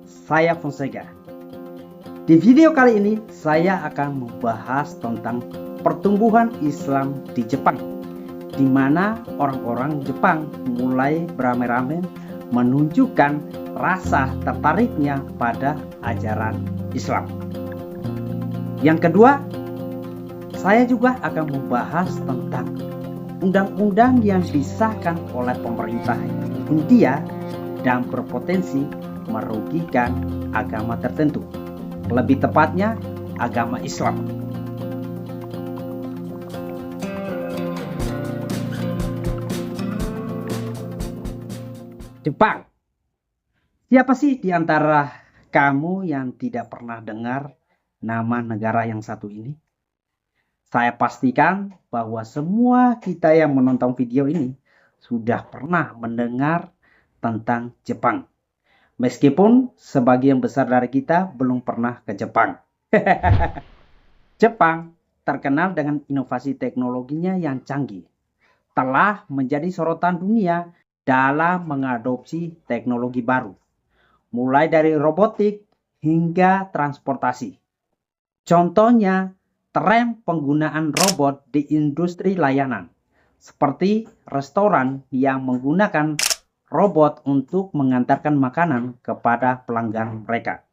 saya Fonseca. Di video kali ini saya akan membahas tentang pertumbuhan Islam di Jepang, di mana orang-orang Jepang mulai beramai-ramai menunjukkan rasa tertariknya pada ajaran Islam. Yang kedua, saya juga akan membahas tentang undang-undang yang disahkan oleh pemerintah India dan berpotensi merugikan agama tertentu, lebih tepatnya agama Islam. Jepang. Siapa sih di antara kamu yang tidak pernah dengar nama negara yang satu ini? Saya pastikan bahwa semua kita yang menonton video ini sudah pernah mendengar tentang Jepang. Meskipun sebagian besar dari kita belum pernah ke Jepang. Jepang terkenal dengan inovasi teknologinya yang canggih. Telah menjadi sorotan dunia dalam mengadopsi teknologi baru. Mulai dari robotik hingga transportasi. Contohnya, tren penggunaan robot di industri layanan, seperti restoran yang menggunakan robot untuk mengantarkan makanan kepada pelanggan mereka.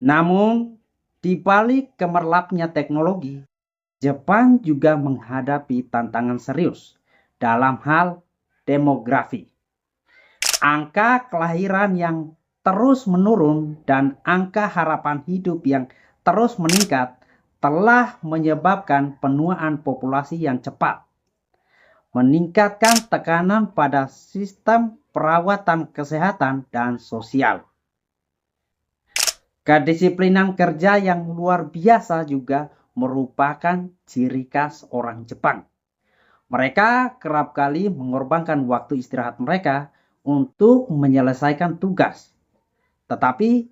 Namun, di balik gemerlapnya teknologi, Jepang juga menghadapi tantangan serius dalam hal demografi. Angka kelahiran yang terus menurun dan angka harapan hidup yang terus meningkat telah menyebabkan penuaan populasi yang cepat, meningkatkan tekanan pada sistem perawatan kesehatan dan sosial. Kedisiplinan kerja yang luar biasa juga merupakan ciri khas orang Jepang. Mereka kerap kali mengorbankan waktu istirahat mereka untuk menyelesaikan tugas. Tetapi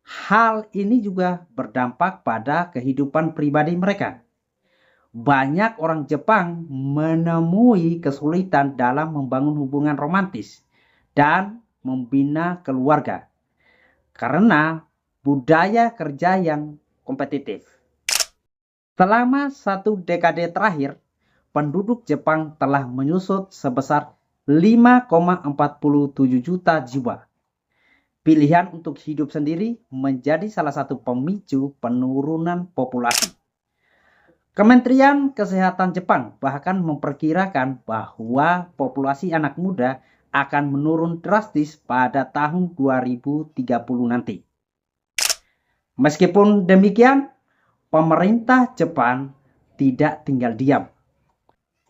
hal ini juga berdampak pada kehidupan pribadi mereka. Banyak orang Jepang menemui kesulitan dalam membangun hubungan romantis dan membina keluarga karena budaya kerja yang kompetitif. Selama 1 dekade terakhir, penduduk Jepang telah menyusut sebesar 5,47 juta jiwa. Pilihan untuk hidup sendiri menjadi salah satu pemicu penurunan populasi. Kementerian Kesehatan Jepang bahkan memperkirakan bahwa populasi anak muda akan menurun drastis pada tahun 2030 nanti. Meskipun demikian, pemerintah Jepang tidak tinggal diam.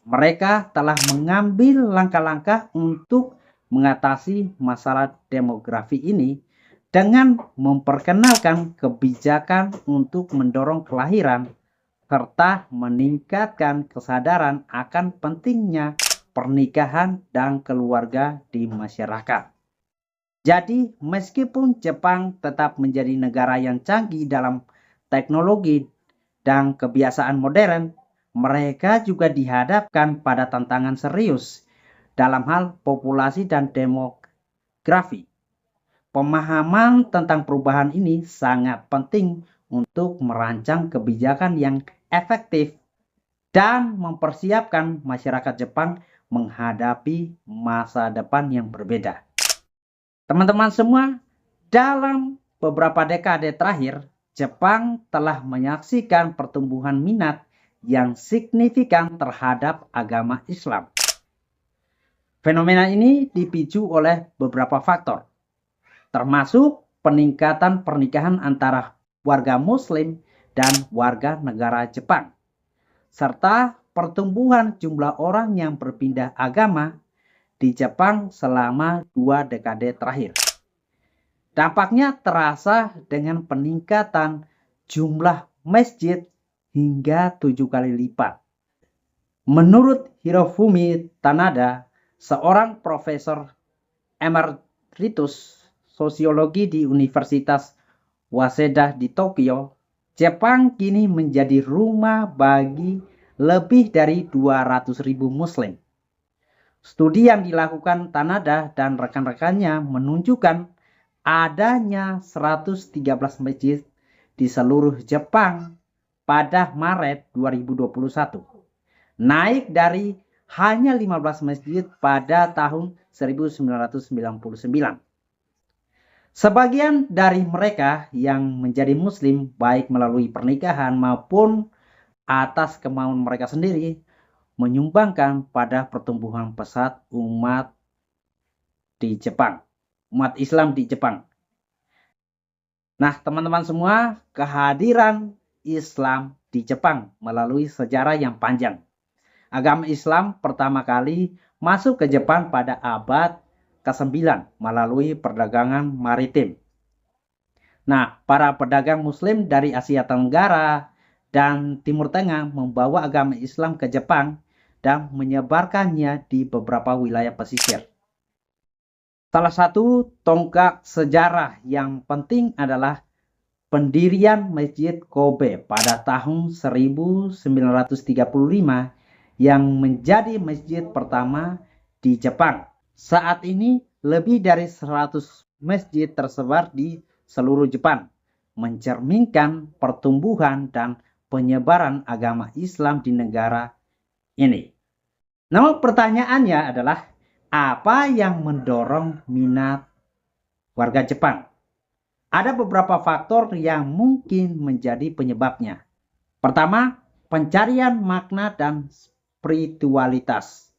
Mereka telah mengambil langkah-langkah untuk mengatasi masalah demografi ini dengan memperkenalkan kebijakan untuk mendorong kelahiran serta meningkatkan kesadaran akan pentingnya pernikahan dan keluarga di masyarakat. Jadi, meskipun Jepang tetap menjadi negara yang canggih dalam teknologi dan kebiasaan modern, mereka juga dihadapkan pada tantangan serius dalam hal populasi dan demografi. Pemahaman tentang perubahan ini sangat penting untuk merancang kebijakan yang efektif dan mempersiapkan masyarakat Jepang menghadapi masa depan yang berbeda. Teman-teman semua, dalam beberapa dekade terakhir, Jepang telah menyaksikan pertumbuhan minat yang signifikan terhadap agama Islam. Fenomena ini dipicu oleh beberapa faktor, termasuk peningkatan pernikahan antara warga Muslim dan warga negara Jepang, serta pertumbuhan jumlah orang yang berpindah agama di Jepang selama 2 dekade terakhir. Dampaknya terasa dengan peningkatan jumlah masjid hingga 7 kali lipat. Menurut Hirofumi Tanada, seorang profesor emeritus sosiologi di Universitas Waseda di Tokyo, Jepang kini menjadi rumah bagi lebih dari 200.000 Muslim. Studi yang dilakukan Tanada dan rekan-rekannya menunjukkan adanya 113 masjid di seluruh Jepang pada Maret 2021, naik dari hanya 15 masjid pada tahun 1999. Sebagian dari mereka yang menjadi muslim baik melalui pernikahan maupun atas kemauan mereka sendiri menyumbangkan pada pertumbuhan pesat umat Islam di Jepang. Nah, teman-teman semua, kehadiran Islam di Jepang melalui sejarah yang panjang. Agama Islam pertama kali masuk ke Jepang pada abad ke-9 melalui perdagangan maritim. Nah, para pedagang muslim dari Asia Tenggara dan Timur Tengah membawa agama Islam ke Jepang dan menyebarkannya di beberapa wilayah pesisir. Salah satu tonggak sejarah yang penting adalah pendirian Masjid Kobe pada tahun 1935 yang menjadi masjid pertama di Jepang. Saat ini lebih dari 100 masjid tersebar di seluruh Jepang, mencerminkan pertumbuhan dan penyebaran agama Islam di negara ini. Namun pertanyaannya adalah, apa yang mendorong minat warga Jepang? Ada beberapa faktor yang mungkin menjadi penyebabnya. Pertama, pencarian makna dan spiritualitas.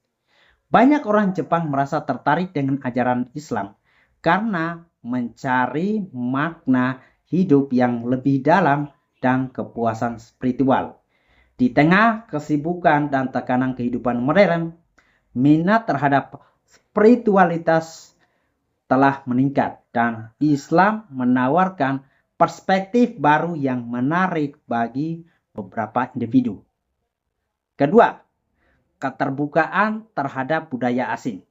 Banyak orang Jepang merasa tertarik dengan ajaran Islam karena mencari makna hidup yang lebih dalam dan kepuasan spiritual. Di tengah kesibukan dan tekanan kehidupan modern, minat terhadap spiritualitas telah meningkat dan Islam menawarkan perspektif baru yang menarik bagi beberapa individu. Kedua, keterbukaan terhadap budaya asing.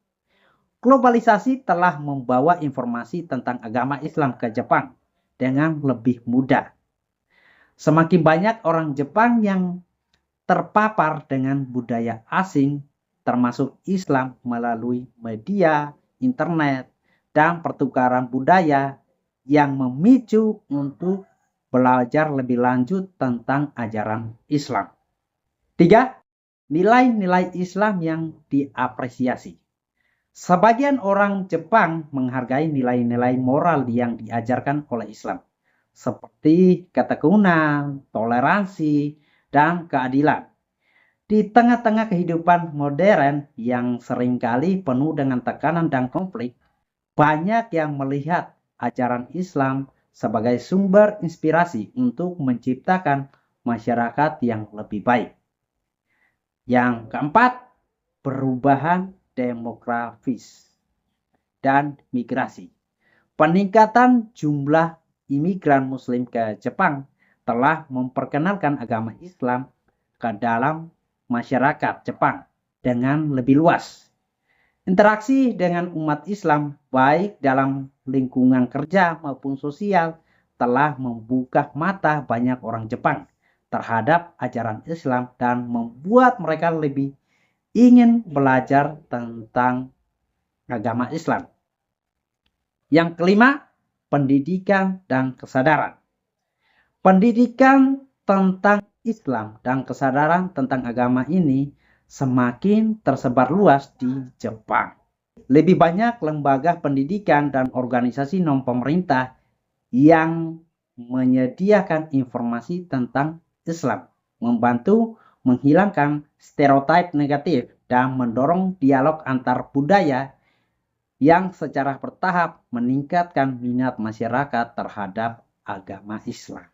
Globalisasi telah membawa informasi tentang agama Islam ke Jepang dengan lebih mudah. Semakin banyak orang Jepang yang terpapar dengan budaya asing, termasuk Islam melalui media, internet, dan pertukaran budaya yang memicu untuk belajar lebih lanjut tentang ajaran Islam. 3. Nilai-nilai Islam yang diapresiasi. Sebagian orang Jepang menghargai nilai-nilai moral yang diajarkan oleh Islam, seperti ketekunan, toleransi, dan keadilan. Di tengah-tengah kehidupan modern yang seringkali penuh dengan tekanan dan konflik, banyak yang melihat ajaran Islam sebagai sumber inspirasi untuk menciptakan masyarakat yang lebih baik. Yang keempat, perubahan demografis dan migrasi. Peningkatan jumlah imigran Muslim ke Jepang telah memperkenalkan agama Islam ke dalam masyarakat Jepang dengan lebih luas. Interaksi dengan umat Islam baik dalam lingkungan kerja maupun sosial telah membuka mata banyak orang Jepang terhadap ajaran Islam dan membuat mereka lebih ingin belajar tentang agama Islam. Yang kelima, pendidikan dan kesadaran. Pendidikan tentang Islam dan kesadaran tentang agama ini semakin tersebar luas di Jepang. Lebih banyak lembaga pendidikan dan organisasi non-pemerintah yang menyediakan informasi tentang Islam, membantu menghilangkan stereotip negatif dan mendorong dialog antar budaya yang secara bertahap meningkatkan minat masyarakat terhadap agama Islam.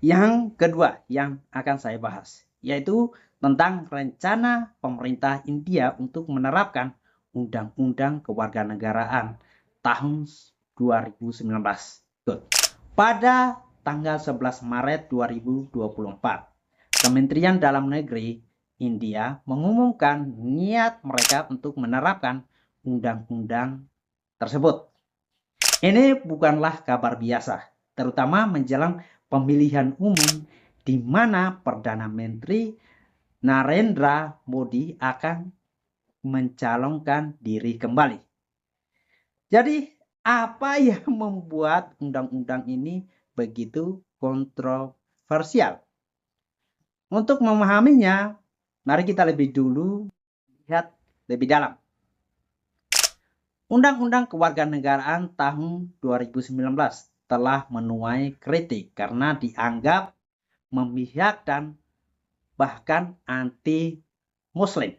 Yang kedua yang akan saya bahas yaitu tentang rencana pemerintah India untuk menerapkan Undang-Undang Kewarganegaraan tahun 2019. Pada tanggal 11 Maret 2024, Kementerian Dalam Negeri India mengumumkan niat mereka untuk menerapkan undang-undang tersebut. Ini bukanlah kabar biasa, terutama menjelang pemilihan umum di mana Perdana Menteri Narendra Modi akan mencalonkan diri kembali. Jadi Apa yang membuat undang-undang ini begitu kontroversial? Untuk memahaminya, mari kita lebih dulu lihat lebih dalam. Undang-Undang Kewarganegaraan tahun 2019 telah menuai kritik karena dianggap memihak dan bahkan anti-Muslim.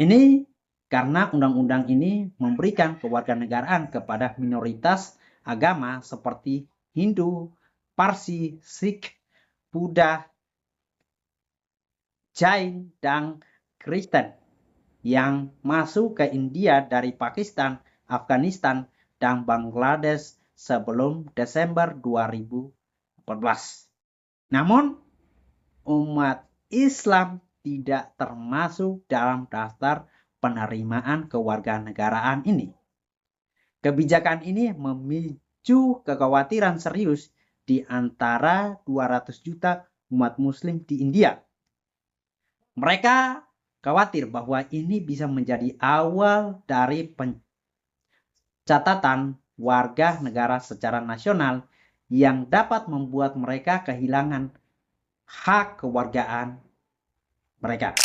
Ini karena undang-undang ini memberikan kewarganegaraan kepada minoritas agama seperti Hindu, Parsi, Sikh, Buddha, Jain, dan Kristen yang masuk ke India dari Pakistan, Afghanistan, dan Bangladesh sebelum Desember 2014. Namun, umat Islam tidak termasuk dalam daftar penerimaan kewarganegaraan ini. Kebijakan ini memicu kekhawatiran serius di antara 200 juta umat Muslim di India. Mereka khawatir bahwa ini bisa menjadi awal dari pencatatan warga negara secara nasional yang dapat membuat mereka kehilangan hak kewargaan mereka.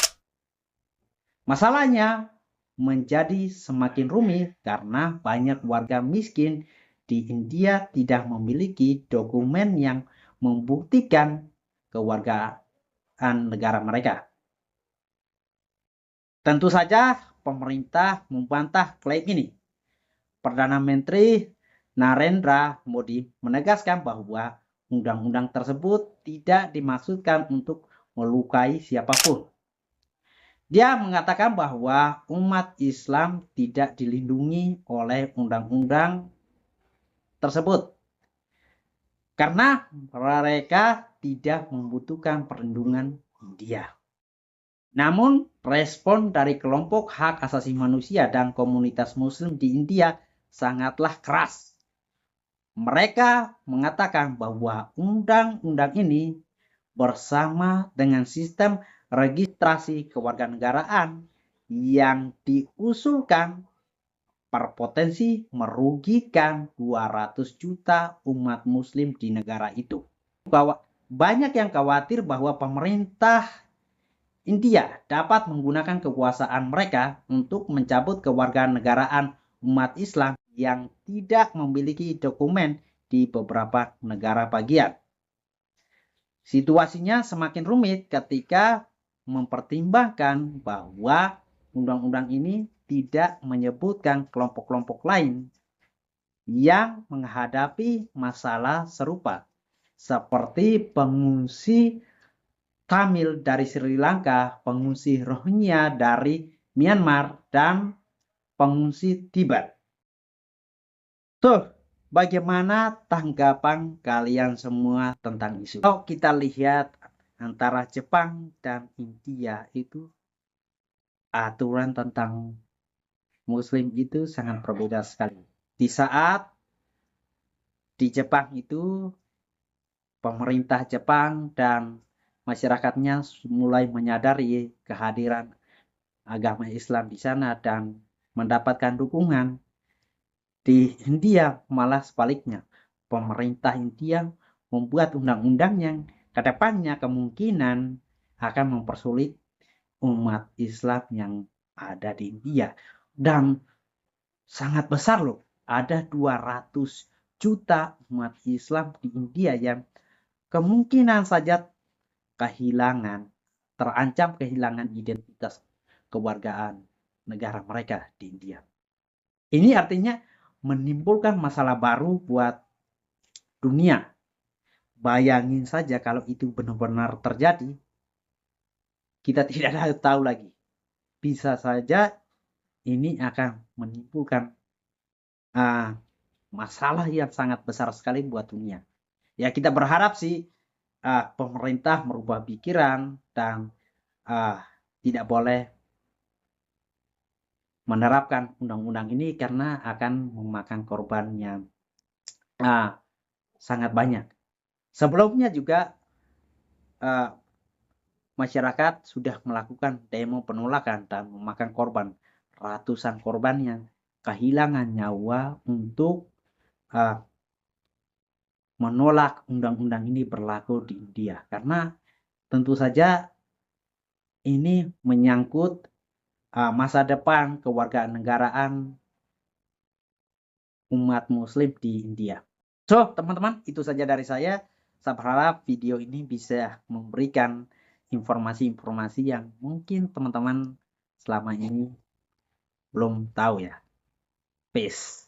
Masalahnya menjadi semakin rumit karena banyak warga miskin di India tidak memiliki dokumen yang membuktikan kewargaan negara mereka. Tentu saja pemerintah membantah klaim ini. Perdana Menteri Narendra Modi menegaskan bahwa undang-undang tersebut tidak dimaksudkan untuk melukai siapapun. Dia mengatakan bahwa umat Islam tidak dilindungi oleh undang-undang tersebut karena mereka tidak membutuhkan perlindungan India. Namun, respon dari kelompok hak asasi manusia dan komunitas Muslim di India sangatlah keras. Mereka mengatakan bahwa undang-undang ini bersama dengan sistem registrasi kewarganegaraan yang diusulkan berpotensi merugikan 200 juta umat Muslim di negara itu. Bahwa banyak yang khawatir bahwa pemerintah India dapat menggunakan kekuasaan mereka untuk mencabut kewarganegaraan umat Islam yang tidak memiliki dokumen di beberapa negara bagian. Situasinya semakin rumit ketika mempertimbangkan bahwa undang-undang ini tidak menyebutkan kelompok-kelompok lain yang menghadapi masalah serupa, seperti pengungsi Tamil dari Sri Lanka, pengungsi Rohingya dari Myanmar, dan pengungsi Tibet. Tuh, bagaimana tanggapan kalian semua tentang isu? Kalau kita lihat antara Jepang dan India itu aturan tentang Muslim itu sangat berbeda sekali. Di saat di Jepang itu pemerintah Jepang dan masyarakatnya mulai menyadari kehadiran agama Islam di sana dan mendapatkan dukungan. Di India malah sebaliknya. Pemerintah India membuat undang-undang yang kedepannya kemungkinan akan mempersulit umat Islam yang ada di India. Dan sangat besar loh. Ada 200 juta umat Islam di India yang kemungkinan saja terancam kehilangan identitas kewargaan negara mereka di India. Ini artinya menimbulkan masalah baru buat dunia. Bayangin saja kalau itu benar-benar terjadi, kita tidak tahu lagi. Bisa saja ini akan menimbulkan masalah yang sangat besar sekali buat dunia. Ya kita berharap sih pemerintah merubah pikiran dan tidak boleh menerapkan undang-undang ini karena akan memakan korban yang sangat banyak. Sebelumnya juga masyarakat sudah melakukan demo penolakan dan memakan korban, ratusan korban yang kehilangan nyawa untuk menolak undang-undang ini berlaku di India, karena tentu saja ini menyangkut masa depan kewarganegaraan umat muslim di India. So, teman-teman, itu saja dari saya. Saya berharap video ini bisa memberikan informasi-informasi yang mungkin teman-teman selama ini belum tahu ya. Peace.